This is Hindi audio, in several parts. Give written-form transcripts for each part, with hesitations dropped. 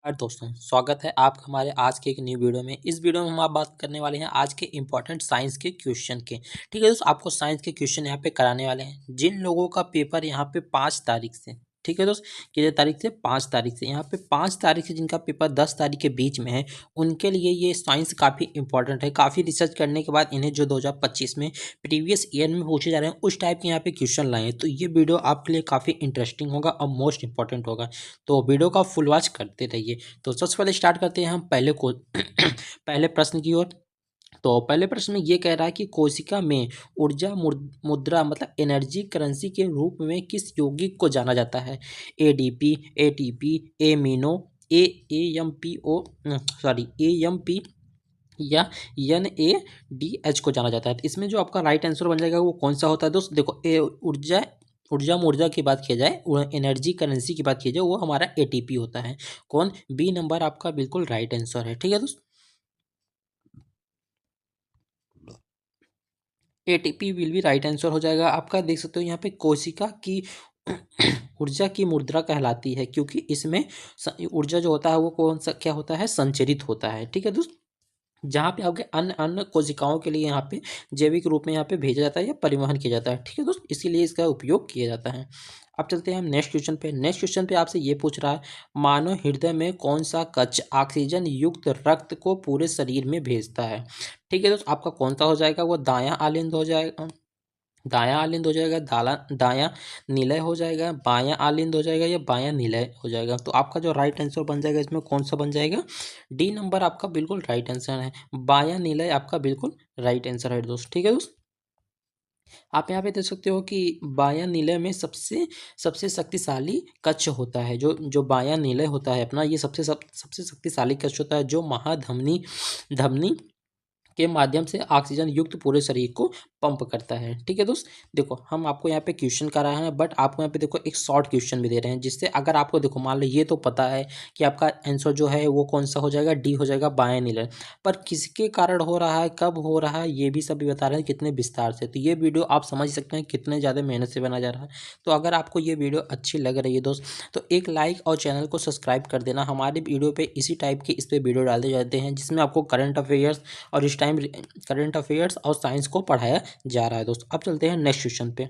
दोस्तों, स्वागत है आपका हमारे आज के एक न्यू वीडियो में। इस वीडियो में हम आप बात करने वाले हैं आज के इंपॉर्टेंट साइंस के क्वेश्चन के। ठीक है दोस्त, आपको साइंस के क्वेश्चन यहाँ पे कराने वाले हैं। जिन लोगों का पेपर यहाँ पे 5 तारीख से, ठीक है दोस्त, कितने तारीख से, 5 तारीख से, यहाँ पे 5 तारीख से जिनका पेपर 10 तारीख के बीच में है, उनके लिए ये साइंस काफ़ी इंपॉर्टेंट है। काफ़ी रिसर्च करने के बाद इन्हें जो 2025 में प्रीवियस ईयर में पूछे जा रहे हैं उस टाइप के यहाँ पे क्वेश्चन लाए हैं। तो ये वीडियो आपके लिए काफ़ी इंटरेस्टिंग होगा और मोस्ट इंपॉर्टेंट होगा। तो वीडियो का फुल वॉच करते रहिए। तो सबसे पहले स्टार्ट करते हैं हम पहले प्रश्न की ओर। तो पहले प्रश्न में ये कह रहा है कि कोशिका में ऊर्जा मुद्रा मतलब एनर्जी करेंसी के रूप में किस यौगिक को जाना जाता है? एडीपी, एटीपी, एमिनो, ए एएमपीओ, सॉरी एएमपी या एनएडीएच को जाना जाता है। तो इसमें जो आपका राइट आंसर बन जाएगा वो कौन सा होता है दोस्त? देखो, ऊर्जा ऊर्जा मुर्जा की बात की जाए, एनर्जी करेंसी की बात की जाए, वो हमारा एटीपी होता है। कौन? बी नंबर आपका बिल्कुल राइट आंसर है। ठीक है दोस्त, एटीपी विल भी राइट आंसर हो जाएगा आपका। देख सकते हो यहाँ पे कोशिका की ऊर्जा की मुद्रा कहलाती है, क्योंकि इसमें ऊर्जा जो होता है वो कौन सा क्या होता है? संचरित होता है। ठीक है दोस्त, जहाँ पे आपके अन्य अन्य कोशिकाओं के लिए यहाँ पे जैविक रूप में यहाँ पे भेजा जाता है या परिवहन किया जाता है। ठीक है दोस्त, इसीलिए इसका उपयोग किया जाता है। अब चलते हैं हम नेक्स्ट क्वेश्चन पे। नेक्स्ट क्वेश्चन पे आपसे ये पूछ रहा है, मानव हृदय में कौन सा कक्ष ऑक्सीजन युक्त रक्त को पूरे शरीर में भेजता है? ठीक है दोस्त, आपका कौन सा हो जाएगा? वो दायां आलिंद हो जाएगा, दायां आलिंद हो जाएगा, दायां निलय हो जाएगा, बायां आलिंद हो जाएगा या बायां निलय हो जाएगा? तो आपका जो राइट आंसर बन जाएगा इसमें कौन सा बन जाएगा? डी नंबर आपका बिल्कुल राइट आंसर है। बायां निलय आपका बिल्कुल राइट आंसर है दोस्त। ठीक है दोस्त, आप यहाँ पे देख सकते हो कि बायां निलय में सबसे सबसे शक्तिशाली कक्ष होता है। जो बायां निलय होता है अपना, ये सबसे शक्तिशाली कक्ष होता है, जो महाधमनी धमनी के माध्यम से ऑक्सीजन युक्त पूरे शरीर को पंप करता है। ठीक है दोस्त, देखो हम आपको यहाँ पे क्वेश्चन कर रहे हैं, बट आपको यहाँ पे देखो एक शॉर्ट क्वेश्चन भी दे रहे हैं, जिससे अगर आपको देखो मान लो ये तो पता है कि आपका आंसर जो है वो कौन सा हो जाएगा? डी हो जाएगा, बायां नीलर। पर किसके कारण हो रहा है, कब हो रहा है, ये भी सब भी बता रहे हैं कितने विस्तार से। तो ये वीडियो आप समझ सकते हैं कितने ज़्यादा मेहनत से बना जा रहा है। तो अगर आपको ये वीडियो अच्छी लग रही है दोस्त, तो एक लाइक और चैनल को सब्सक्राइब कर देना। हमारे वीडियो पे इसी टाइप के इस पे वीडियो डालते जाते हैं, जिसमें आपको करंट अफेयर्स और इस टाइम करंट अफेयर्स और साइंस को पढ़ाया जा रहा है दोस्तों। अब चलते हैं नेक्स्ट क्वेश्चन पे।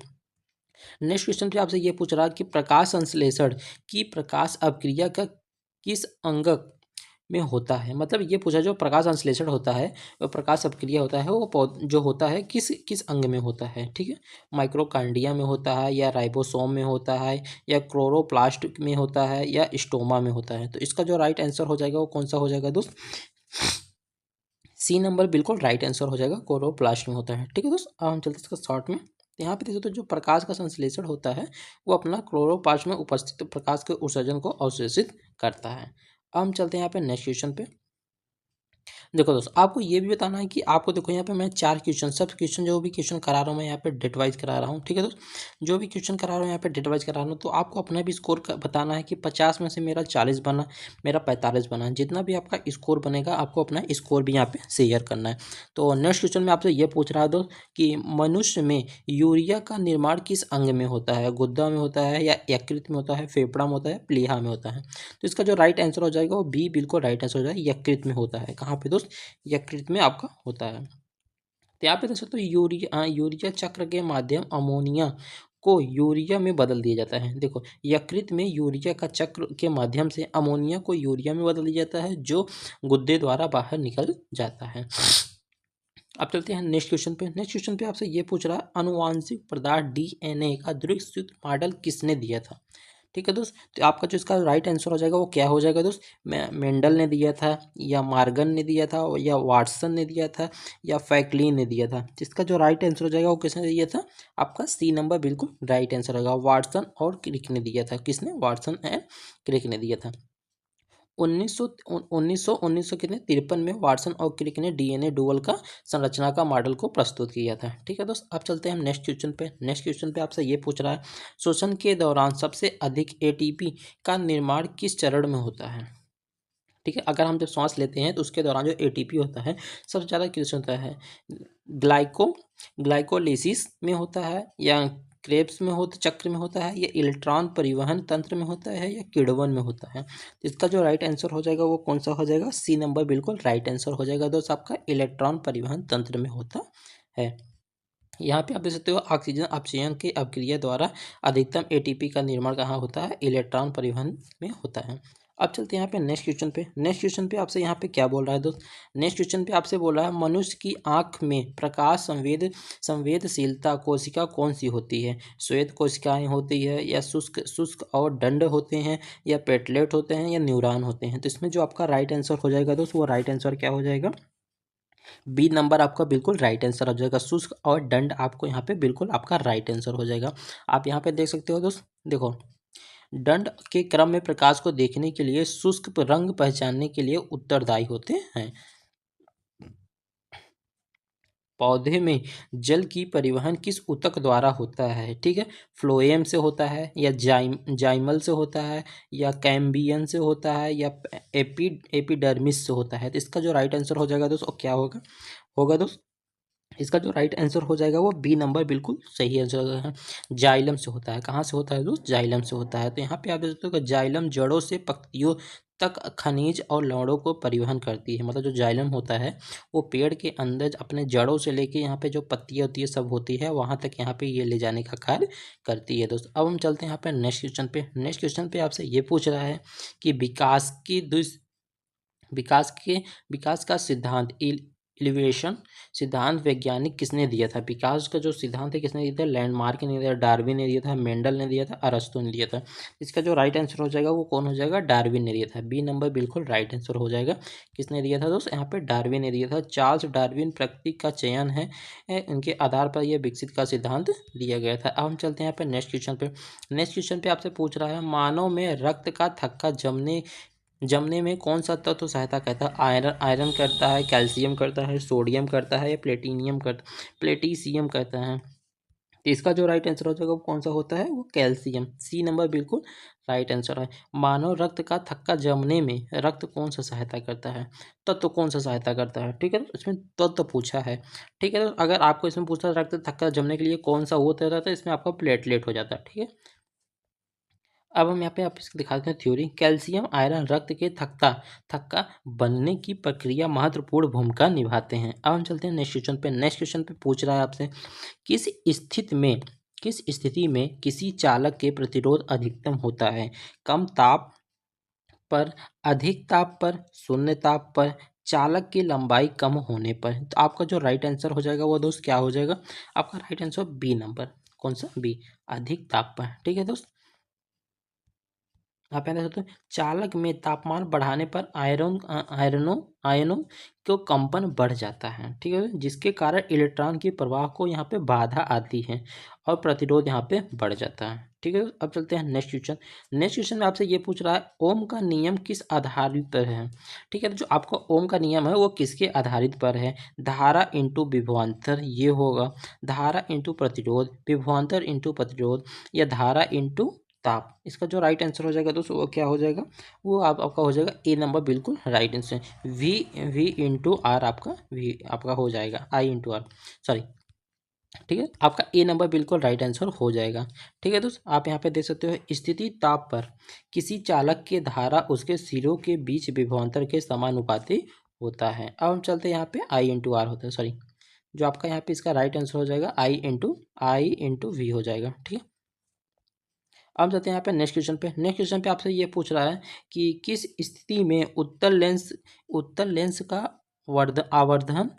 नेक्स्ट क्वेश्चन पे आपसे ये पूछ रहा है कि प्रकाश संश्लेषण की प्रकाश अपक्रिया का किस अंग में होता है? मतलब ये पूछा, जो प्रकाश संश्लेषण होता है, वो प्रकाश अपक्रिया होता है, वो जो होता है किस किस अंग में होता है? ठीक है, माइक्रोकांडिया में होता है, या राइबोसोम में होता है, या क्लोरोप्लास्ट में होता है, या स्टोमा में होता है? तो इसका जो राइट आंसर हो जाएगा वो कौन सा हो जाएगा दोस्त? सी नंबर बिल्कुल राइट आंसर हो जाएगा, क्लोरोप्लास्ट में होता है। ठीक है दोस्त, अब हम चलते हैं इसका शॉर्ट में। तो यहाँ पे देखो, तो जो प्रकाश का संश्लेषण होता है वो अपना क्लोरोप्लास्ट में उपस्थित प्रकाश के उत्सर्जन को अवशोषित करता है। अब हम चलते हैं यहाँ पे नेक्स्ट क्वेश्चन पे। देखो दोस्त, आपको ये भी बताना है कि आपको देखो यहाँ पे मैं 4 क्वेश्चन, सब क्वेश्चन जो भी क्वेश्चन करा रहा हूँ मैं यहाँ पे डेट वाइज करा रहा हूँ। ठीक है दोस्त, जो भी क्वेश्चन करा रहा हूँ यहाँ पे डेट वाइज करा रहा हूँ। तो आपको अपना भी स्कोर बताना है कि 50 में से मेरा 40 बना, मेरा 45 बना। जितना भी आपका स्कोर बनेगा आपको अपना स्कोर भी यहाँ पे शेयर करना है। तो नेक्स्ट क्वेश्चन में आपसे ये पूछ रहा है दोस्त कि मनुष्य में यूरिया का निर्माण किस अंग में होता है? गुद्दा में होता है, या यकृत में होता है, फेफड़ा में होता है, प्लीहा में होता है? तो इसका जो राइट आंसर हो जाएगा वो बी बिल्कुल राइट आंसर हो जाएगा, यकृत में होता है। कहाँ पे दोस्त? यकृत में आपका होता है। तो यहाँ पे देख सकते हो, यूरिया चक्र के माध्यम अमोनिया को यूरिया में बदल दिया जाता है। देखो, यकृत में यूरिया का चक्र के माध्यम से अमोनिया को यूरिया में बदल दिया जाता है, जो गुद्दे द्वारा बाहर निकल जाता है। अब चलते हैं नेक्स्ट क्वेश्चन पे। नेक्स्ट क्वेश्चन पे आपसे ये पूछ रहा है, अनुवांशिक पदार्थ डीएनए का द्वितीय मॉडल किसने दिया था? ठीक है दोस्त, तो आपका जो इसका राइट आंसर हो जाएगा वो क्या हो जाएगा दोस्त? मेंडल ने दिया था, या मार्गन ने दिया था, या वाटसन ने दिया था, या फैक्लिन ने दिया था? जिसका जो राइट आंसर हो जाएगा वो किसने दिया था? आपका सी नंबर बिल्कुल राइट आंसर होगा, वाटसन और क्रिक ने दिया था। किसने? वाटसन एंड क्रिक ने दिया था। 1900 कितने 53 में वाटसन और क्रिक ने डीएनए डुअल का संरचना का मॉडल को प्रस्तुत किया था। ठीक है दोस्त, अब चलते हैं हम नेक्स्ट क्वेश्चन पे। नेक्स्ट क्वेश्चन पे आपसे ये पूछ रहा है, श्वसन के दौरान सबसे अधिक एटीपी का निर्माण किस चरण में होता है? ठीक है, अगर हम जब सांस लेते हैं तो उसके दौरान जो एटीपी होता है सबसे ज़्यादा किस होता है? ग्लाइकोलिसिस में होता है, या क्रेब्स में होता चक्र में होता है, या इलेक्ट्रॉन परिवहन तंत्र में होता है, या किण्वन में होता है। तो इसका जो राइट आंसर हो जाएगा वो कौन सा हो जाएगा? सी नंबर बिल्कुल राइट आंसर हो जाएगा दोस्त, आपका इलेक्ट्रॉन परिवहन तंत्र में होता है। यहाँ पे आप देख सकते हो ऑक्सीजन अपचयन की अभिक्रिया द्वारा अधिकतम एटीपी का निर्माण कहाँ होता है? इलेक्ट्रॉन परिवहन में होता है। अब चलते हैं यहाँ पे नेक्स्ट क्वेश्चन पे। नेक्स्ट क्वेश्चन पे आपसे यहाँ पे क्या बोल रहा है दोस्त? नेक्स्ट क्वेश्चन पे आपसे बोल रहा है मनुष्य की आंख में प्रकाश संवेदशीलता कोशिका कौन सी होती है? श्वेत कोशिकाएं होती है, या शुष्क शुष्क और दंड होते हैं, या पेटलेट होते हैं, या न्यूरॉन होते हैं? तो इसमें जो आपका राइट आंसर हो जाएगा दोस्त, वो राइट आंसर क्या हो जाएगा? बी नंबर आपका बिल्कुल राइट आंसर हो जाएगा। शुष्क और दंड आपको यहाँ पे बिल्कुल आपका राइट आंसर हो जाएगा। आप यहाँ पे देख सकते हो दोस्त, देखो दंड के क्रम में प्रकाश को देखने के लिए शुष्क रंग पहचानने के लिए उत्तरदायी होते हैं। पौधे में जल की परिवहन किस ऊतक द्वारा होता है? ठीक है, फ्लोएम से होता है, या जाइमल से होता है, या कैम्बियन से होता है, या एपिडर्मिस से होता है? तो इसका जो राइट आंसर हो जाएगा दोस्त, वो क्या होगा होगा दोस्त? इसका जो राइट आंसर हो जाएगा वो बी नंबर बिल्कुल सही आंसर है। जाइलम से होता है। कहाँ से होता है दोस्त? जाइलम से होता है। तो यहाँ पे आप देख सकते हो कि जाइलम जड़ों से पत्तियों तक खनिज और लवणों को परिवहन करती है। मतलब जो जाइलम होता है वो पेड़ के अंदर अपने जड़ों से लेके यहाँ पे जो पत्तियाँ होती है सब होती है, वहाँ तक यहाँ पे ये ले जाने का कार्य करती है दोस्त। अब हम चलते हैं यहाँ पे नेक्स्ट क्वेश्चन पे। नेक्स्ट क्वेश्चन पे आपसे ये पूछ रहा है कि विकास का सिद्धांत इलिवेशन सिद्धांत वैज्ञानिक किसने दिया था? विकास का जो सिद्धांत है किसने दिया था? लैंडमार्क ने दिया था, डार्विन ने दिया था, मेंडल ने दिया था, अरस्तु ने दिया था। इसका जो राइट आंसर हो जाएगा वो कौन हो जाएगा? डार्विन ने दिया था। बी नंबर बिल्कुल राइट आंसर हो जाएगा। किसने दिया था दोस्त? यहाँ पे डार्विन ने दिया था। चार्ल्स डार्विन प्रकृति का चयन है, उनके आधार पर यह विकसित का सिद्धांत दिया गया था। अब हम चलते हैं यहाँ पे नेक्स्ट क्वेश्चन पे। नेक्स्ट क्वेश्चन पे आपसे पूछ रहा है मानव में रक्त का थक्का जमने में कौन सा तत्व सहायता करता है? आयरन करता है, कैल्शियम करता है, सोडियम करता है, या प्लेटिशियम करता है? तो इसका जो राइट आंसर हो जाएगा वो कौन सा होता है? वो कैल्शियम। सी नंबर बिल्कुल राइट आंसर है। मानव रक्त का थक्का जमने में रक्त कौन सा सहायता करता है? तत्व कौन सा सहायता करता है? ठीक है, तो इसमें तत्व पूछा है। ठीक है, तो अगर आपको इसमें पूछा रक्त थक्का जमने के लिए कौन सा होता है, तो इसमें आपका प्लेटलेट हो जाता है। ठीक है, अब हम यहाँ पे आप इसको दिखाते हैं थ्योरी। कैल्शियम आयरन रक्त के थक्का बनने की प्रक्रिया महत्वपूर्ण भूमिका निभाते हैं। अब हम चलते हैं नेक्स्ट क्वेश्चन पे। नेक्स्ट क्वेश्चन पे पूछ रहा है आपसे किस स्थिति में किसी चालक के प्रतिरोध अधिकतम होता है? कम ताप पर, अधिक ताप पर, शून्य ताप पर, चालक की लंबाई कम होने पर? तो आपका जो राइट आंसर हो जाएगा वो दोस्त क्या हो जाएगा? आपका राइट आंसर बी नंबर। कौन सा? बी, अधिक ताप पर। ठीक है दोस्त, आप यहाँ देख सकते हो चालक में तापमान बढ़ाने पर आयनों को कंपन बढ़ जाता है। ठीक है, जिसके कारण इलेक्ट्रॉन की प्रवाह को यहाँ पे बाधा आती है और प्रतिरोध यहाँ पे बढ़ जाता है। ठीक है, अब चलते हैं नेक्स्ट क्वेश्चन। नेक्स्ट क्वेश्चन में आपसे ये पूछ रहा है ओम का नियम किस आधारित पर है? ठीक है, तो जो आपका ओम का नियम है वो किसके आधारित पर है? धारा इंटू विभवांतर ये होगा, धारा इंटू प्रतिरोध, विभवांतर इंटू प्रतिरोध, या धारा इंटू ताप? इसका जो राइट आंसर हो जाएगा दोस्तों वो क्या हो जाएगा? वो आपका हो जाएगा ए नंबर बिल्कुल राइट आंसर। वी इंटू आर आपका हो जाएगा, आई इंटू आर, सॉरी। ठीक है, आपका ए नंबर बिल्कुल राइट आंसर हो जाएगा। ठीक है दोस्त, आप यहाँ पे देख सकते हो स्थिति ताप पर किसी चालक के धारा उसके सिरों के बीच विभवांतर के समानुपाती होता है। अब हम चलते हैं यहाँ पे आई इंटू आर होता है, सॉरी। जो आपका यहाँ पे इसका राइट आंसर हो जाएगा आई इंटू वी हो जाएगा। ठीक है, अब जाते हैं यहाँ पे नेक्स्ट क्वेश्चन पे। नेक्स्ट क्वेश्चन पे आपसे ये पूछ रहा है कि किस स्थिति में उत्तल लेंस का आवर्धन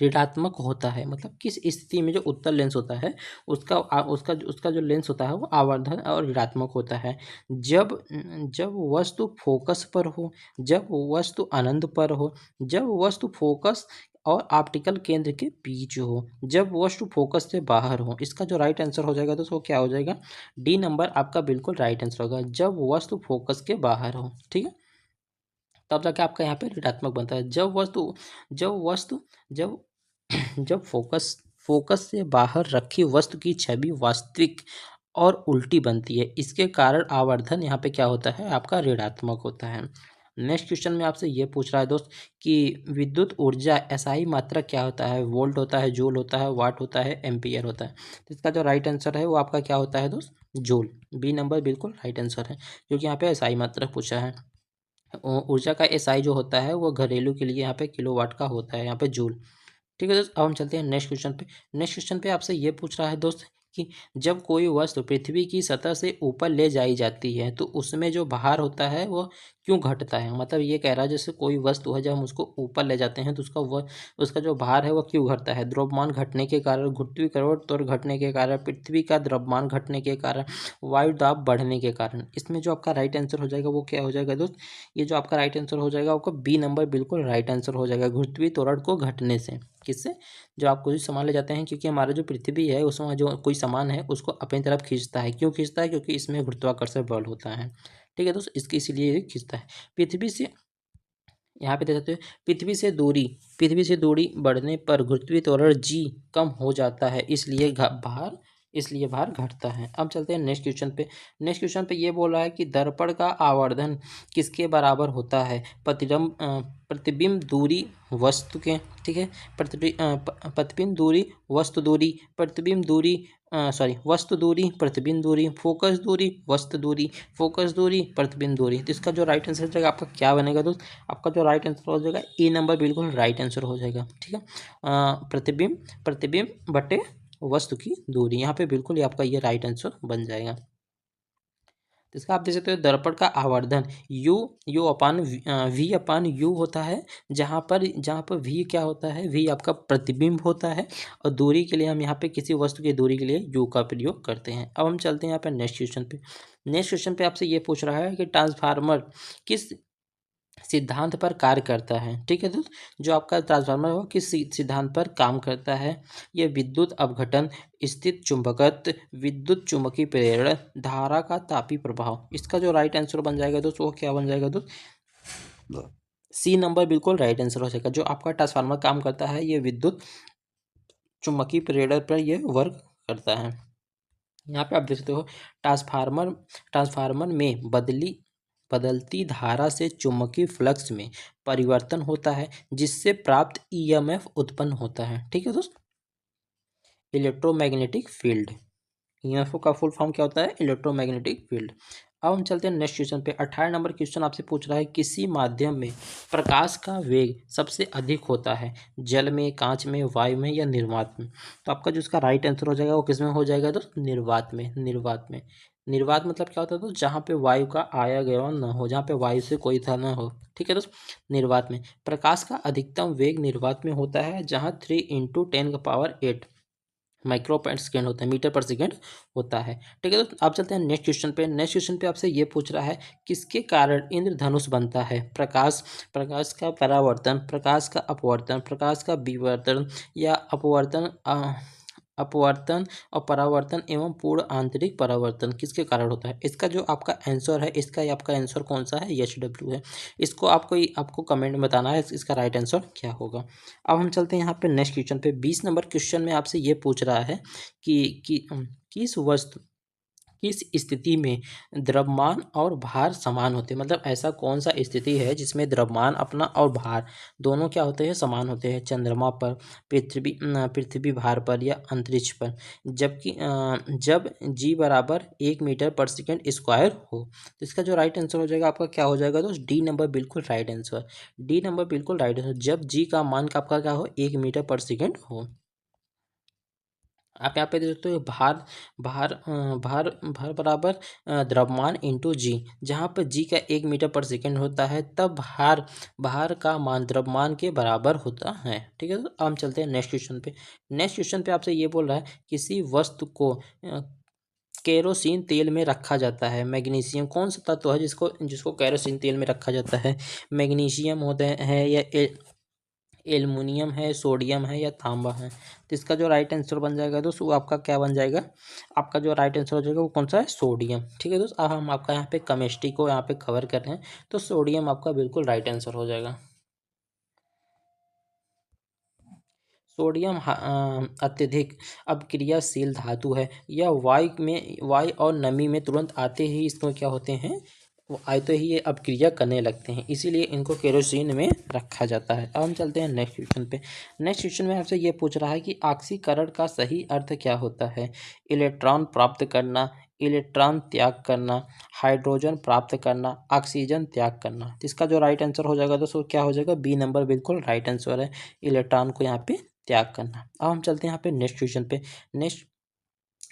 ऋणात्मक होता है? मतलब किस स्थिति में जो उत्तल लेंस होता है उसका जो लेंस होता है वो आवर्धन और ऋणात्मक होता है? जब जब वस्तु फोकस पर हो, जब वस्तु अनंत पर हो, जब वस्तु फोकस और ऑप्टिकल केंद्र के बीच हो, जब वस्तु फोकस से बाहर हो? इसका जो राइट आंसर हो जाएगा तो वो क्या हो जाएगा? डी नंबर आपका बिल्कुल राइट आंसर होगा, जब वस्तु फोकस के बाहर हो। ठीक है, तब जाके आपका यहाँ पे ऋणात्मक बनता है। जब वस्तु जब जब फोकस से बाहर रखी वस्तु की छवि वास्तविक और उल्टी बनती है, इसके कारण आवर्धन यहाँ पे क्या होता है? आपका ऋणात्मक होता है। नेक्स्ट क्वेश्चन में आपसे ये पूछ रहा है दोस्त कि विद्युत ऊर्जा एसआई मात्रक क्या होता है। वोल्ट होता है, जूल होता है, वाट होता है, एम्पियर होता है। तो इसका जो राइट आंसर है वो आपका क्या होता है दोस्त, जूल। बी नंबर बिल्कुल राइट आंसर है, क्योंकि यहाँ पे एसआई मात्रक पूछा है। ऊर्जा का एसआई जो होता है वो घरेलू के लिए यहाँ पे किलोवाट का होता है, यहाँ पे जूल। ठीक है दोस्त, अब हम चलते हैं नेक्स्ट क्वेश्चन पे। नेक्स्ट क्वेश्चन पे आपसे ये पूछ रहा है दोस्त कि जब कोई वस्तु पृथ्वी की सतह से ऊपर ले जाई जाती है तो उसमें जो भार होता है वो क्यों घटता है। मतलब ये कह रहा है जैसे कोई वस्तु है, जब हम उसको ऊपर ले जाते हैं तो उसका जो भार है वो क्यों घटता है। द्रव्यमान घटने के कारण, गुरुत्वाकर्षण त्वरण घटने के कारण, पृथ्वी का द्रव्यमान घटने के कारण, वायु दाब बढ़ने के कारण। इसमें जो आपका राइट आंसर हो जाएगा वो क्या हो जाएगा दोस्त, ये जो आपका राइट आंसर हो जाएगा आपका बी नंबर बिल्कुल राइट आंसर हो जाएगा, गुरुत्वीय त्वरण को घटने से। किससे, जो आप कोई सामान ले जाते हैं, क्योंकि हमारा जो पृथ्वी है उसमें जो कोई सामान है उसको अपनी तरफ खींचता है। क्यों खींचता है, क्योंकि इसमें गुरुत्वाकर्षण बल होता है। ठीक है दोस्त, इसके इसीलिए ये खींचता है। पृथ्वी से, यहाँ पे देख सकते हो, पृथ्वी से दूरी बढ़ने पर गुरुत्वीय त्वरण जी कम हो जाता है, इसलिए भार घटता है। अब चलते हैं नेक्स्ट क्वेश्चन पे। नेक्स्ट क्वेश्चन पे ये बोल रहा है कि दर्पण का आवर्धन किसके बराबर होता है। प्रतिबिंब दूरी वस्तु के, ठीक है, प्रतिबिंब दूरी, वस्तु दूरी, प्रतिबिंब दूरी, वस्तु दूरी, प्रतिबिंब दूरी, फोकस दूरी, वस्तु दूरी, फोकस दूरी, प्रतिबिंब दूरी। तो इसका जो राइट आंसर हो जाएगा आपका क्या बनेगा दोस्त, आपका जो राइट आंसर हो जाएगा ए नंबर बिल्कुल राइट आंसर हो जाएगा। ठीक है, प्रतिबिंब बटे वस्तु की दूरी, यहाँ पे बिल्कुल ये आपका ये राइट आंसर बन जाएगा। तो इसका आप देख सकते हो दर्पण का आवर्धन वी अपान यू होता है, जहाँ पर वी क्या होता है, वी आपका प्रतिबिंब होता है, और दूरी के लिए हम यहाँ पे किसी वस्तु की दूरी के लिए यू का प्रयोग करते हैं। अब हम चलते हैं यहाँ पे नेक्स्ट क्वेश्चन पे। नेक्स्ट क्वेश्चन पे आपसे ये पूछ रहा है कि ट्रांसफार्मर किस सिद्धांत पर कार्य करता है। ठीक है दोस्त, जो आपका ट्रांसफार्मर हो किस सिद्धांत पर काम करता है। यह विद्युत अपघटन, स्थित चुंबकत्व, विद्युत चुम्बकीय प्रेरण, धारा का तापी प्रभाव। इसका जो राइट आंसर बन जाएगा दोस्त वो क्या बन जाएगा दोस्त, सी नंबर बिल्कुल राइट आंसर हो जाएगा। जो आपका ट्रांसफार्मर काम करता है ये विद्युत चुम्बकीय प्रेरण पर यह वर्क करता है। यहाँ पे आप देख सकते हो ट्रांसफार्मर में बदलती धारा से चुंबकीय फ्लक्स में परिवर्तन होता है, जिससे प्राप्त ईएमएफ उत्पन्न होता है। ठीक है दोस्त, इलेक्ट्रोमैग्नेटिक फील्ड, ईएमएफ का फुल फॉर्म क्या होता है, इलेक्ट्रोमैग्नेटिक फील्ड। अब हम चलते हैं नेक्स्ट क्वेश्चन पे। 18 नंबर क्वेश्चन आपसे पूछ रहा है किसी माध्यम में प्रकाश का वेग सबसे अधिक होता है, जल में, कांच में, वायु में या निर्वात में। तो आपका जो इसका राइट आंसर हो जाएगा वो किस में हो जाएगा दोस्त, निर्वात में। निर्वात मतलब क्या होता है दोस्त, जहाँ पे वायु का आवागमन न हो, जहाँ पे वायु से कोई था ना हो। ठीक है दोस्त, निर्वात में प्रकाश का अधिकतम वेग निर्वात में होता है, जहाँ 3 × 10⁸ माइक्रो पर सेकेंड होता है, मीटर पर सेकेंड होता है। ठीक है, तो आप चलते हैं नेक्स्ट क्वेश्चन पे। नेक्स्ट क्वेश्चन पे आपसे ये पूछ रहा है किसके कारण इंद्रधनुष बनता है। प्रकाश का परावर्तन, प्रकाश का अपवर्तन, प्रकाश का विवर्तन, या अपवर्तन और परावर्तन एवं पूर्ण आंतरिक परावर्तन किसके कारण होता है। इसका जो आपका आंसर है, आपका आंसर कौन सा है, HW है। इसको आपको कमेंट में बताना है इसका राइट आंसर क्या होगा। अब हम चलते हैं यहाँ पे नेक्स्ट क्वेश्चन पे। 20 नंबर क्वेश्चन में आपसे ये पूछ रहा है कि किस स्थिति में द्रव्यमान और भार समान होते हैं। मतलब ऐसा कौन सा स्थिति है जिसमें द्रव्यमान अपना और भार दोनों क्या होते हैं, समान होते हैं। चंद्रमा पर, पृथ्वी भार पर, या अंतरिक्ष पर, जब जी बराबर 1 मीटर पर सेकेंड स्क्वायर हो। तो इसका जो राइट आंसर हो जाएगा आपका क्या हो जाएगा दोस्त, डी नंबर बिल्कुल राइट आंसर। डी नंबर बिल्कुल राइट आंसर, जब जी का मान का आपका क्या हो, 1 मीटर पर सेकेंड हो। आप यहाँ पे देख सकते हो भार बराबर द्रव्यमान इंटू जी, जहाँ पर जी का 1 मीटर पर सेकेंड होता है तब भार का मान द्रव्यमान के बराबर होता है। ठीक है, तो अब हम चलते हैं नेक्स्ट क्वेश्चन पे। नेक्स्ट क्वेश्चन पे आपसे ये बोल रहा है किसी वस्तु को केरोसिन तेल में रखा जाता है। मैग्नीशियम कौन सा तत्व है जिसको केरोसिन तेल में रखा जाता है। मैग्नीशियम होते हैं, या एल्युमिनियम है, सोडियम है, या तांबा है। तो इसका जो राइट आंसर बन जाएगा दोस्तों वो आपका क्या बन जाएगा, आपका जो राइट आंसर हो जाएगा वो कौन सा है, सोडियम। ठीक है दोस्त, अब हम आपका यहाँ पे केमिस्ट्री को यहाँ पे कवर कर रहे हैं, तो सोडियम आपका बिल्कुल राइट आंसर हो जाएगा। सोडियम अत्यधिक अपक्रियाशील धातु है। यह वायु और नमी में तुरंत आते ही इसमें क्या होते हैं, वो आते ही ये अपक्रिया करने लगते हैं, इसीलिए इनको केरोसिन में रखा जाता है। अब हम चलते हैं नेक्स्ट क्वेश्चन पे। नेक्स्ट क्वेश्चन में आपसे ये पूछ रहा है कि ऑक्सीकरण का सही अर्थ क्या होता है। इलेक्ट्रॉन प्राप्त करना, इलेक्ट्रॉन त्याग करना, हाइड्रोजन प्राप्त करना, ऑक्सीजन त्याग करना। तो इसका जो राइट आंसर हो जाएगा दोस्तों क्या हो जाएगा, बी नंबर बिल्कुल राइट आंसर है, इलेक्ट्रॉन को यहाँ पे त्याग करना। अब हम चलते हैं यहाँ पे नेक्स्ट क्वेश्चन पे। नेक्स्ट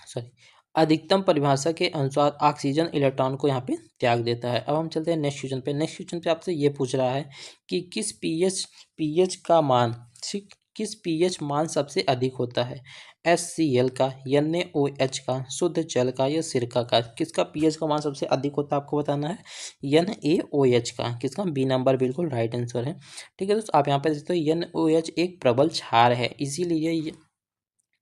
सॉरी अधिकतम परिभाषा के अनुसार ऑक्सीजन इलेक्ट्रॉन को यहाँ पे त्याग देता है। अब हम चलते हैं नेक्स्ट क्वेश्चन पे। नेक्स्ट क्वेश्चन पे आपसे ये पूछ रहा है कि किस पीएच का मान, ठीक, किस पीएच मान सबसे अधिक होता है। HCl का, NaOH का, शुद्ध जल का या सिरका का। किसका पीएच का मान सबसे अधिक होता है आपको बताना है। NaOH का। किसका, बी नंबर बिल्कुल राइट आंसर है। ठीक है दोस्तों, आप यहाँ पे देखते हो NaOH एक प्रबल क्षार है, इसीलिए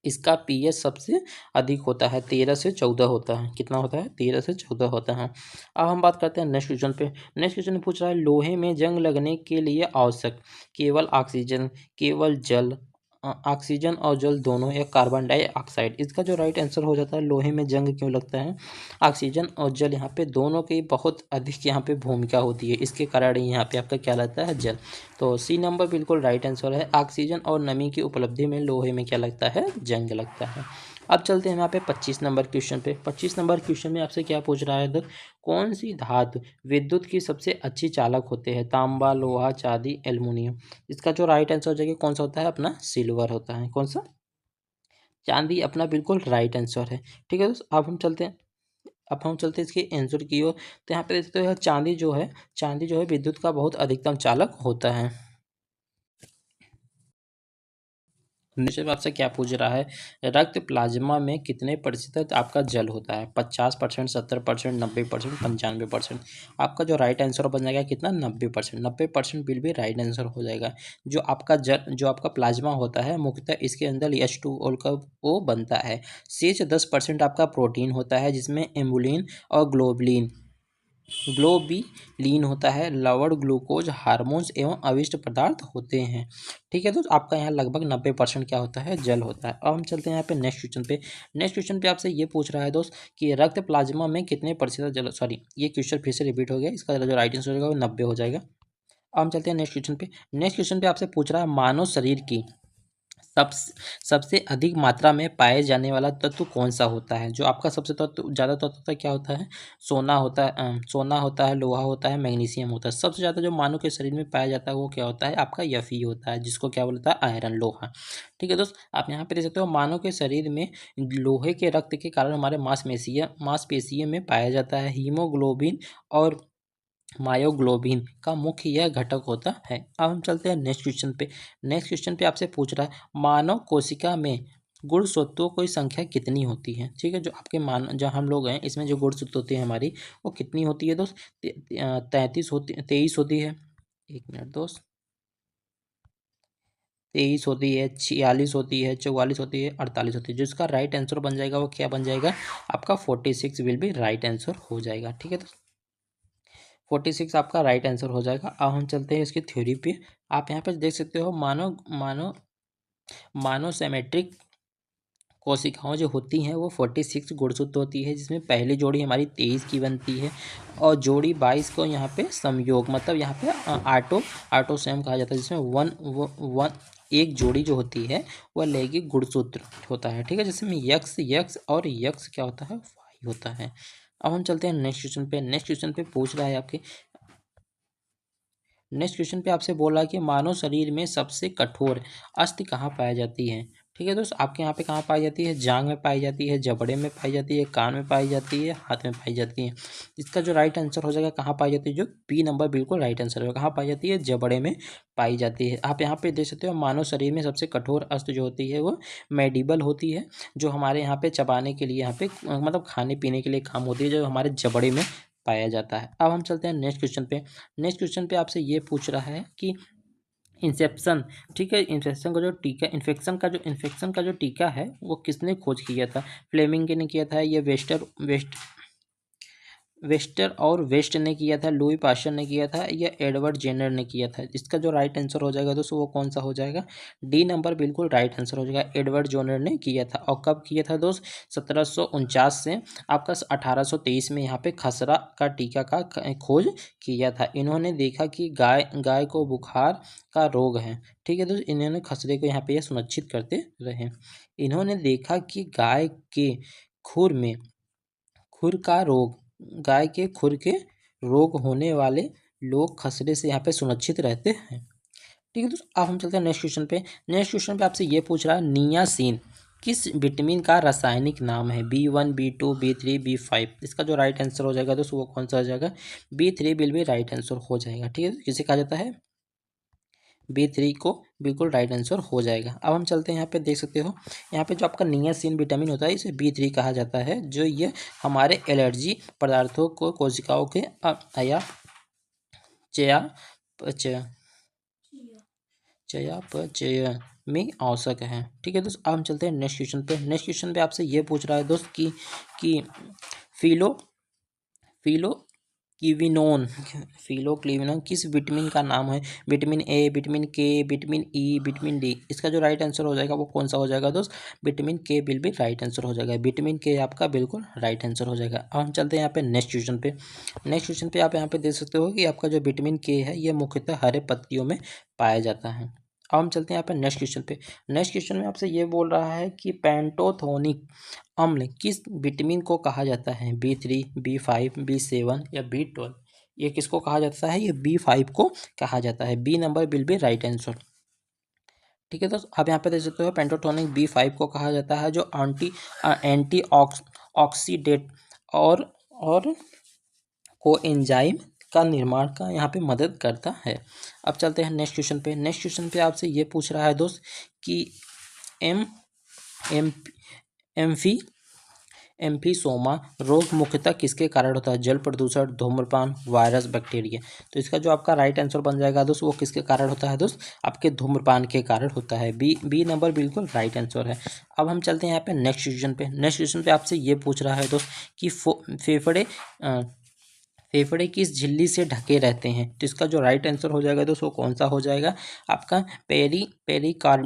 इसका पीएच सबसे अधिक होता है, 13 से 14 होता है। कितना होता है, 13 से 14 होता है। अब हम बात करते हैं नेक्स्ट क्वेश्चन पे। नेक्स्ट क्वेश्चन में पूछ रहा है लोहे में जंग लगने के लिए आवश्यक केवल ऑक्सीजन, केवल जल, ऑक्सीजन और जल दोनों, या कार्बन डाइऑक्साइड। इसका जो राइट आंसर हो जाता है लोहे में जंग क्यों लगता है, ऑक्सीजन और जल यहाँ पे दोनों की बहुत अधिक यहाँ पे भूमिका होती है, इसके कारण यहाँ पे आपका क्या लगता है, जल। तो सी नंबर बिल्कुल राइट आंसर है, ऑक्सीजन और नमी की उपलब्धि में लोहे में क्या लगता है, जंग लगता है। अब चलते हैं यहाँ पे 25 नंबर क्वेश्चन पे। 25 नंबर क्वेश्चन में आपसे क्या पूछ रहा है, तो कौन सी धातु विद्युत की सबसे अच्छी चालक होते हैं, तांबा, लोहा, चांदी, एल्युमिनियम। इसका जो राइट आंसर हो जाएगा कौन सा होता है, अपना सिल्वर होता है। कौन सा, चांदी अपना बिल्कुल राइट आंसर है। ठीक है दोस्तों, अब हम चलते हैं इसके आंसर की ओर। तो यहाँ पे देखते हो चांदी जो है विद्युत का बहुत अधिकतम चालक होता है। निश्चय आपसे क्या पूछ रहा है, रक्त प्लाज्मा में कितने प्रतिशत आपका जल होता है, 50%, 70%, 90%, 95%। आपका जो राइट आंसर बन जाएगा कितना, 90%। 90% बिल भी राइट आंसर हो जाएगा। जो आपका प्लाज्मा होता है मुख्यतः इसके अंदर H2O का वो बनता है। शेष 10% आपका प्रोटीन होता है, जिसमें एम्बुलिन और ग्लोबिलीन होता है, लवण, ग्लूकोज, हार्मोन्स एवं अविष्ट पदार्थ होते हैं। ठीक है, तो आपका यहाँ लगभग 90% क्या होता है, जल होता है। अब हम चलते हैं यहाँ पे नेक्स्ट क्वेश्चन पे। नेक्स्ट क्वेश्चन पे आपसे ये पूछ रहा है दोस्त कि रक्त प्लाज्मा में कितने प्रतिशत जल, सॉरी ये क्वेश्चन फिर से रिपीट हो गया, इसका जो राइट आंसर होगा वो 90 हो जाएगा। अब हम चलते हैं नेक्स्ट क्वेश्चन पे। नेक्स्ट क्वेश्चन पे आपसे पूछ रहा है मानव शरीर की सब सबसे अधिक मात्रा में पाए जाने वाला तत्व कौन सा होता है। जो आपका सबसे ज़्यादा तत्व होता है क्या होता है, सोना होता है, लोहा होता है, मैग्नीशियम होता है। सबसे ज़्यादा जो मानव के शरीर में पाया जाता है वो क्या होता है, आपका Fe होता है, जिसको क्या बोलता है, आयरन, लोहा। ठीक है दोस्त, आप यहाँ पे देख सकते हो मानव के शरीर में लोहे के रक्त के कारण हमारे मांसपेशियों में पाया जाता है। हीमोग्लोबिन और मायोग्लोबिन का मुख्य यह घटक होता है। अब हम चलते हैं नेक्स्ट क्वेश्चन पे। नेक्स्ट क्वेश्चन पे आपसे पूछ रहा है मानव कोशिका में गुणसूत्रों की संख्या कितनी होती है। ठीक है, जो आपके जो हम लोग हैं इसमें जो गुणसूत्र होती है हमारी, वो कितनी होती है दोस्त, 23 होती है। एक मिनट दोस्त, 23 होती है, 46 होती है, 44 होती है, 48 होती है। जो इसका राइट आंसर बन जाएगा वो क्या बन जाएगा, आपका 46 विल बी राइट आंसर हो जाएगा। ठीक है दोस्त, 46 आपका राइट आंसर हो जाएगा। अब हम चलते हैं इसकी थ्योरी पे। आप यहाँ पे देख सकते हो मानो मानो मानोसेमेट्रिक कोशिकाओं जो होती हैं वो 46 गुणसूत्र होती है, जिसमें पहली जोड़ी हमारी 23 की बनती है और जोड़ी 22 को यहाँ पे समयोग, मतलब यहाँ पे आटोसैम कहा जाता है, जिसमें वन एक जोड़ी जो होती है वह लैंगिक गुणसूत्र होता है। ठीक है, जिसमें यक्स यक्स और यक्स क्या होता है, वाई होता है। अब हम चलते हैं नेक्स्ट क्वेश्चन पे। नेक्स्ट क्वेश्चन पे पूछ रहा है आपके, नेक्स्ट क्वेश्चन पे आपसे बोला कि मानव शरीर में सबसे कठोर अस्थि कहाँ पाई जाती है। ठीक है दोस्त, आपके यहाँ पे कहाँ पाई जाती है, जांग में पाई जाती है, जबड़े में पाई जाती है, कान में पाई जाती है, हाथ में पाई जाती है। इसका जो राइट आंसर हो जाएगा कहाँ पाई जाती है, जो बी नंबर बिल्कुल राइट आंसर है, कहाँ पाई जाती है, जबड़े में पाई जाती है। आप यहाँ पे देख सकते हो मानव शरीर में सबसे कठोर अस्थि जो होती है वो मैडिबल होती है, जो हमारे यहाँ पे चबाने के लिए, यहाँ पे मतलब खाने पीने के लिए काम होती है, जो हमारे जबड़े में पाया जाता है। अब हम चलते हैं नेक्स्ट क्वेश्चन पे। नेक्स्ट क्वेश्चन पे आपसे ये पूछ रहा है कि इंसेप्शन, ठीक है, इन्फेक्शन का जो टीका है वो किसने खोज किया था। फ्लेमिंग ने किया था, ये वेस्टर और वेस्ट ने किया था, लुई पास्चर ने किया था, या एडवर्ड जेनर ने किया था? इसका जो राइट आंसर हो जाएगा दोस्तों वो कौन सा हो जाएगा? डी नंबर बिल्कुल राइट आंसर हो जाएगा, एडवर्ड जोनर ने किया था। और कब किया था दोस्त? 1749 से आपका 1823 में यहाँ पे खसरा का टीका का खोज किया था। इन्होंने देखा कि गाय गाय को बुखार का रोग है, ठीक है दोस्त। इन्होंने खसरे को यहाँ पे यह सुनिश्चित करते रहे। इन्होंने देखा कि गाय के खुर में खुर का रोग गाय के खुर के रोग होने वाले लोग खसरे से यहाँ पे सुरक्षित रहते हैं, ठीक है दोस्तों। अब हम चलते हैं नेक्स्ट क्वेश्चन पे। नेक्स्ट क्वेश्चन पे आपसे ये पूछ रहा है नियासिन किस विटामिन का रासायनिक नाम है? B1, B2, B3, B5? इसका जो राइट आंसर हो जाएगा दोस्तों वो कौन सा हो जाएगा? B3 बिल भी राइट आंसर हो जाएगा, ठीक है। किसे कहा जाता है? B3 को बिल्कुल राइट आंसर हो जाएगा। अब हम चलते हैं यहाँ पे, देख सकते हो यहाँ पे जो आपका नियासिन विटामिन होता है इसे B3 कहा जाता है, जो ये हमारे एलर्जी पदार्थों को कोशिकाओं के या चयापचय चयापचय में आवश्यक है, ठीक है दोस्त। अब हम चलते हैं नेक्स्ट क्वेश्चन पे। नेक्स्ट क्वेश्चन पे आपसे ये पूछ रहा है दोस्त कि फिलो फिलो क्विनोन फिलोक्विनोन किस विटामिन का नाम है? विटामिन ए, विटामिन के, विटामिन ई, विटामिन डी? इसका जो राइट आंसर हो जाएगा वो कौन सा हो जाएगा दोस्त? विटामिन के बिल भी राइट आंसर हो जाएगा, विटामिन के आपका बिल्कुल राइट आंसर हो जाएगा। अब हम चलते हैं यहाँ पे नेक्स्ट क्वेश्चन पे। नेक्स्ट क्वेश्चन पे आप यहाँ पे देख सकते हो कि आपका जो विटामिन के है ये मुख्यतः हरे पत्तियों में पाया जाता है। अब हम चलते हैं यहाँ पे नेक्स्ट क्वेश्चन पे। नेक्स्ट क्वेश्चन में आपसे ये बोल रहा है कि पेंटोथोनिक अम्ल किस विटामिन को कहा जाता है? B3, B5, B7 या B12? ये किसको कहा जाता है? ये B5 को कहा जाता है। B number will be right answer, ठीक है। तो आप यहाँ पे देख सकते हो पेंटोथोनिक B5 को कहा जाता है जो एंटी ऑक्सीडेंट और को एंजाइम का निर्माण का यहाँ पे मदद करता है। अब चलते हैं नेक्स्ट क्वेश्चन पे। नेक्स्ट क्वेश्चन पे आपसे ये पूछ रहा है दोस्त कि एम एम एम्फी एम्फीसोमा रोग मुख्यतः किसके कारण होता है? जल प्रदूषण, धूम्रपान, वायरस, बैक्टीरिया? तो इसका जो आपका राइट आंसर बन जाएगा दोस्त वो किसके कारण होता है दोस्त? आपके धूम्रपान के कारण होता है। बी नंबर बिल्कुल राइट आंसर है। अब हम चलते हैं यहाँ पे नेक्स्ट क्वेश्चन पे। नेक्स्ट क्वेश्चन पे आपसे ये पूछ रहा है दोस्त कि फेफड़े किस झिल्ली से ढके रहते हैं? तो इसका जो राइट आंसर हो जाएगा दोस्त वो कौन सा हो जाएगा? आपका पेरिकार्डियम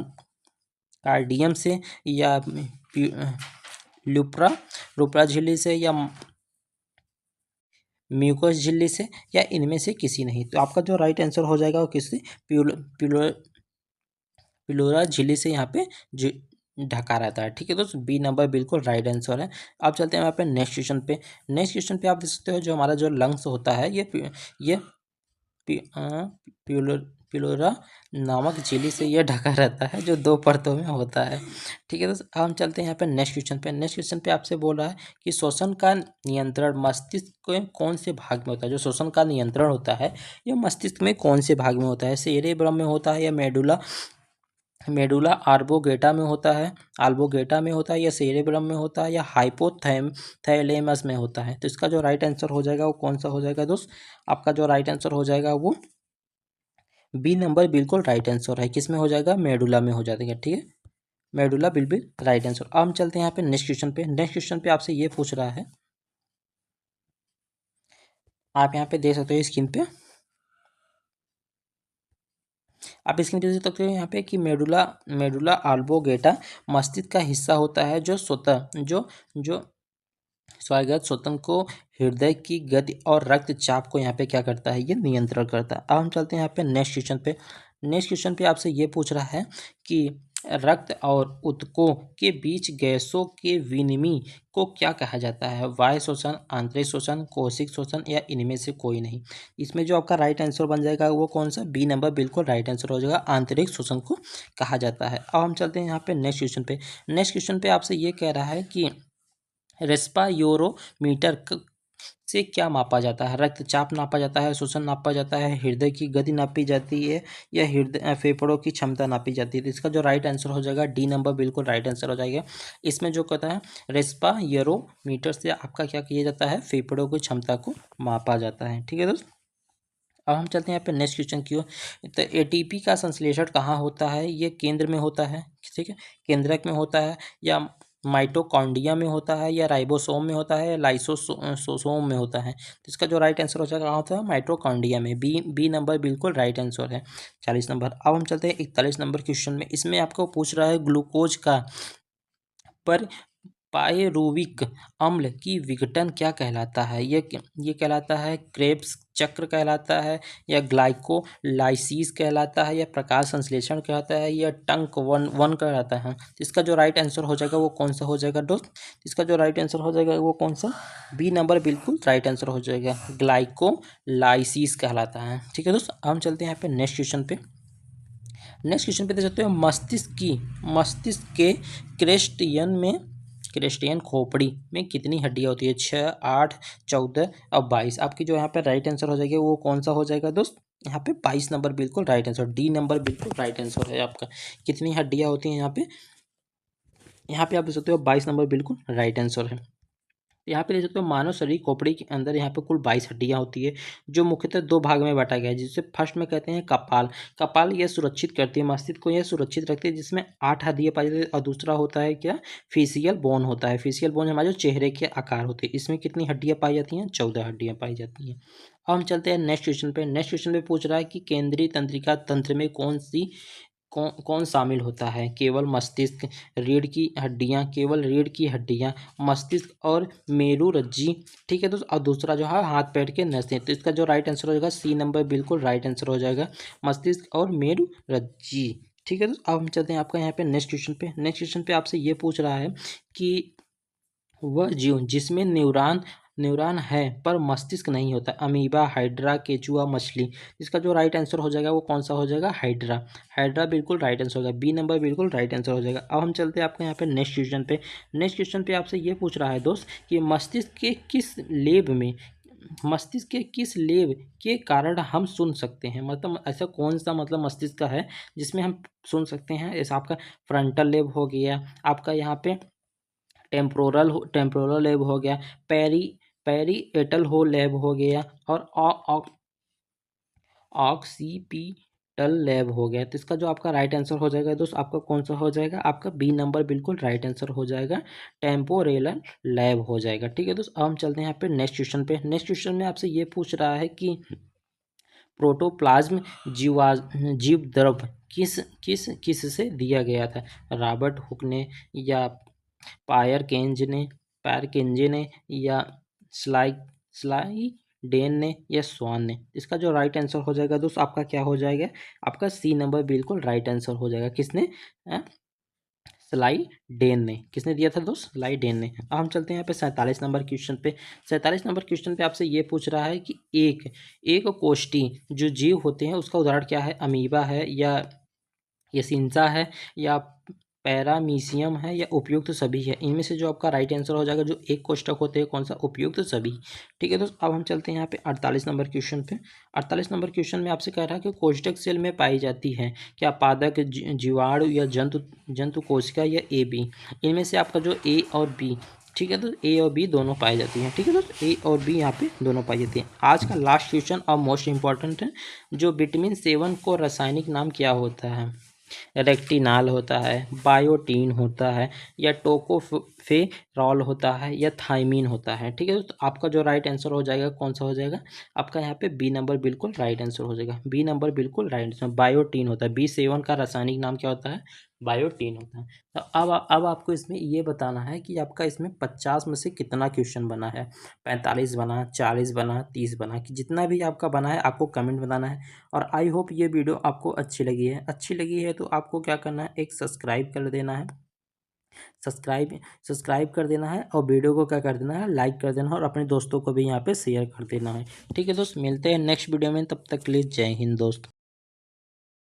से, या लुप्रा रुप्रा झिल्ली से, या म्यूकोस झिल्ली से, या इनमें से किसी नहीं? तो आपका जो राइट आंसर हो जाएगा वो किससे? पिलोरा झिल्ली से यहाँ पे ढका रहता है, ठीक है दोस्त। बी नंबर बिल्कुल राइट आंसर है। अब चलते हैं यहाँ पे नेक्स्ट क्वेश्चन पे। नेक्स्ट क्वेश्चन पे आप देख सकते हो जो हमारा जो लंग्स होता है ये पिलोरा नामक झिल्ली से यह ढका रहता है जो दो परतों में होता है, ठीक है दोस्त। अब हम चलते हैं यहाँ पे नेक्स्ट क्वेश्चन पे। नेक्स्ट क्वेश्चन पे आपसे बोल रहा है कि श्वसन का नियंत्रण मस्तिष्क के कौन से भाग में होता है? जो श्वसन का नियंत्रण होता है यह मस्तिष्क में कौन से भाग में होता है? सेरेब्रम में होता है, या मेडुला आल्बोगेटा में होता है, या सेरेब्रम में होता है, या हाइपोथैलेमस में होता है? तो इसका जो राइट आंसर हो जाएगा वो कौन सा हो जाएगा दोस्त? आपका जो राइट आंसर हो जाएगा वो बी नंबर बिल्कुल राइट आंसर है। किस में हो जाएगा? मेडुला में हो जाएगा, ठीक है। मेडुला बिल्कुल राइट आंसर। अब हम चलते हैं यहाँ पे नेक्स्ट क्वेश्चन पे। नेक्स्ट क्वेश्चन पे आपसे ये पूछ रहा है, आप यहाँ पे देख सकते हो स्क्रीन पे, आप स्क्रीन पे देख सकते हो यहाँ पे कि मेडुला आल्बोगेटा मस्तिष्क का हिस्सा होता है जो स्वतः जो स्वायत्त स्वतंत्र को हृदय की गति और रक्तचाप को यहाँ पे क्या करता है? ये नियंत्रण करता है। अब हम चलते हैं यहाँ पे नेक्स्ट क्वेश्चन पे। नेक्स्ट क्वेश्चन पे आपसे ये पूछ रहा है कि रक्त और ऊतकों के बीच गैसों के विनिमय को क्या कहा जाता है? वायु शोषण, आंतरिक शोषण, कोशिक शोषण, या इनमें से कोई नहीं? इसमें जो आपका राइट आंसर बन जाएगा वो कौन सा? बी नंबर बिल्कुल राइट आंसर हो जाएगा, आंतरिक शोषण को कहा जाता है। अब हम चलते हैं यहाँ पे नेक्स्ट क्वेश्चन पे। नेक्स्ट क्वेश्चन पे आपसे ये कह रहा है कि रेस्पायरोमीटर से क्या मापा जाता है? रक्तचाप नापा जाता है, श्वसन नापा जाता है, हृदय की गति नापी जाती है, या फेफड़ों की क्षमता नापी जाती है? तो इसका जो राइट आंसर हो जाएगा डी नंबर बिल्कुल राइट आंसर हो जाएगा। इसमें जो कहता है रेस्पायरोमीटर से आपका क्या किया जाता है? फेफड़ों की क्षमता को मापा जाता है, ठीक है दोस्त। अब हम चलते हैं यहाँ पे नेक्स्ट क्वेश्चन की ओर। तो एटीपी का संश्लेषण कहाँ होता है? ये केंद्र में होता है, ठीक है, केंद्रक में होता है, या माइटोकॉन्ड्रिया में होता है या राइबोसोम में होता है या लाइसोसोम में होता है। तो इसका जो राइट आंसर हो जाएगा कहाँ होता है, माइटोकॉन्ड्रिया में। बी नंबर बिल्कुल राइट आंसर है। 40 नंबर। अब हम चलते हैं 41 नंबर क्वेश्चन में। इसमें आपको पूछ रहा है ग्लूकोज का पर पायरुविक अम्ल की विघटन क्या कहलाता है। ये कहलाता है क्रेब्स चक्र कहलाता है, या ग्लाइकोलाइसिस कहलाता है, या प्रकाश संश्लेषण कहलाता है, या टंक वन वन कहलाता है। तो इसका जो राइट आंसर हो जाएगा वो कौन सा हो जाएगा दोस्त, इसका जो राइट आंसर हो जाएगा वो कौन सा, बी नंबर बिल्कुल राइट आंसर हो जाएगा, ग्लाइकोलाइसिस कहलाता है। ठीक है दोस्त, हम चलते हैं यहाँ पे नेक्स्ट क्वेश्चन पे। नेक्स्ट क्वेश्चन पे देख सकते हो, मस्तिष्क के क्रेस्टियन खोपड़ी में कितनी हड्डियां होती है। 6, 8, 14 और 22। आपकी जो यहाँ पे राइट आंसर हो जाएगा वो कौन सा हो जाएगा दोस्त, यहाँ पे 22 नंबर बिल्कुल राइट आंसर, डी नंबर बिल्कुल राइट आंसर है आपका। कितनी हड्डियां होती हैं यहाँ पे आप देख सकते हो 22 नंबर बिल्कुल राइट आंसर है। यहाँ पे देख सकते हो मानव शरीर खोपड़ी के अंदर यहाँ पे कुल 22 हड्डियां होती है, जो मुख्यतः दो भाग में बांटा गया है, जिसे फर्स्ट में कहते हैं कपाल यह सुरक्षित करती है, मस्तिष्क को यह सुरक्षित रखती है, जिसमें 8 हड्डियां पाई जाती है। और दूसरा होता है क्या, फेसियल बोन होता है। फेसियल बोन हमारे जो चेहरे के आकार होते हैं, इसमें कितनी हड्डियां पाई जाती हैं, 14 हड्डियां पाई जाती हैं। अब हम चलते हैं नेक्स्ट क्वेश्चन पे। नेक्स्ट क्वेश्चन पे पूछ रहा है कि केंद्रीय तंत्रिका तंत्र में कौन शामिल होता है। केवल मस्तिष्क, रीढ़ की हड्डियां, केवल रीढ़ की हड्डियां, मस्तिष्क और मेरुरज्जी। ठीक है दोस्तों, और दूसरा जो है हाथ पैर के नसें। तो इसका जो राइट आंसर हो जाएगा सी नंबर बिल्कुल राइट आंसर हो जाएगा, मस्तिष्क और मेरुरज्जी। ठीक है दोस्तों, अब हम चलते हैं आपका यहाँ पे नेक्स्ट क्वेश्चन पे। नेक्स्ट क्वेश्चन पे आपसे ये पूछ रहा है कि वह जीव जिसमें न्यूरॉन है पर मस्तिष्क नहीं होता, अमीबा, हाइड्रा, केचुआ, मछली। इसका जो राइट आंसर हो जाएगा वो कौन सा हो जाएगा, हाइड्रा बिल्कुल राइट आंसर होगा, बी नंबर बिल्कुल राइट आंसर हो जाएगा। अब हम चलते हैं आपके यहाँ पे नेक्स्ट क्वेश्चन पे। नेक्स्ट क्वेश्चन पे आपसे ये पूछ रहा है दोस्त कि मस्तिष्क के किस लेब के कारण हम सुन सकते हैं। मतलब ऐसा कौन सा मतलब मस्तिष्क का है जिसमें हम सुन सकते हैं। ऐसा आपका फ्रंटल लेब हो गया, आपका यहाँ पे टेम्पोरल लेब हो गया, पेरीएटल हो लेब हो गया, और ऑक्सीपिटल लेब हो गया। तो इसका जो आपका राइट आंसर हो जाएगा दोस्त, आपका कौन सा हो जाएगा, आपका बी नंबर बिल्कुल राइट आंसर हो जाएगा, टेम्पोरेलर लैब हो जाएगा। ठीक है दोस्त, अब हम चलते हैं यहाँ पे नेक्स्ट क्वेश्चन पे। नेक्स्ट क्वेश्चन में आपसे ये पूछ रहा है कि प्रोटोप्लाज्म जीव द्रव किस से दिया गया था। रॉबर्ट हुक ने, या पायर केंजे ने, या स्लाइडेन ने, या स्वान ने। इसका जो राइट आंसर हो जाएगा दोस्त आपका क्या हो जाएगा, आपका सी नंबर बिल्कुल राइट आंसर हो जाएगा। किसने, स्लाइडेन ने। किसने दिया था दोस्त, स्लाइडेन ने। अब हम चलते हैं यहाँ पे 47 नंबर क्वेश्चन पे। 47 नंबर क्वेश्चन पे आपसे ये पूछ रहा है कि एक कोष्ठी जो जीव होते हैं उसका उदाहरण क्या है, अमीबा है, या यसिंसा है, या पैरामीशियम है, या उपयुक्त सभी है। इनमें से जो आपका राइट आंसर हो जाएगा, जो एक कोष्ठक होते हैं कौन सा, उपयुक्त सभी। ठीक है दोस्त, अब हम चलते हैं यहाँ पे 48 नंबर क्वेश्चन पे। 48 नंबर क्वेश्चन में आपसे कह रहा है कि कोष्ठक सेल में पाई जाती है क्या, पादप, जीवाणु, या जंतु कोशिका, या ए बी। इनमें से आपका जो ए और बी, ठीक है, तो ए और बी दोनों पाई जाती हैं। ठीक है दोस्त, ए और बी यहाँ पे दोनों पाई जाती हैं। आज का लास्ट क्वेश्चन और मोस्ट इंपॉर्टेंट है, जो विटामिन 7 को रासायनिक नाम क्या होता है। रेक्टिनाल होता है, बायोटीन होता है, या टोकोफेरॉल होता है, या थाइमीन होता है। ठीक है तो आपका जो राइट आंसर हो जाएगा कौन सा हो जाएगा, आपका यहाँ पे बी नंबर बिल्कुल राइट आंसर हो जाएगा, बी नंबर बिल्कुल राइट आंसर, बायोटीन होता है। B7 का रासायनिक नाम क्या होता है, बायोटीन होता है। तो अब आपको इसमें ये बताना है कि आपका इसमें 50 में से कितना क्वेश्चन बना है, 45 बना, 40 बना, 30 बना, कि जितना भी आपका बना है आपको कमेंट बताना है। और आई होप ये वीडियो आपको अच्छी लगी है तो आपको क्या करना है, एक सब्सक्राइब कर देना है, सब्सक्राइब कर देना है, और वीडियो को क्या कर देना है, लाइक कर देना है, और अपने दोस्तों को भी यहाँ पे शेयर कर देना है। ठीक है दोस्त, मिलते हैं नेक्स्ट वीडियो में, तब तक के लिए जय हिंद दोस्त।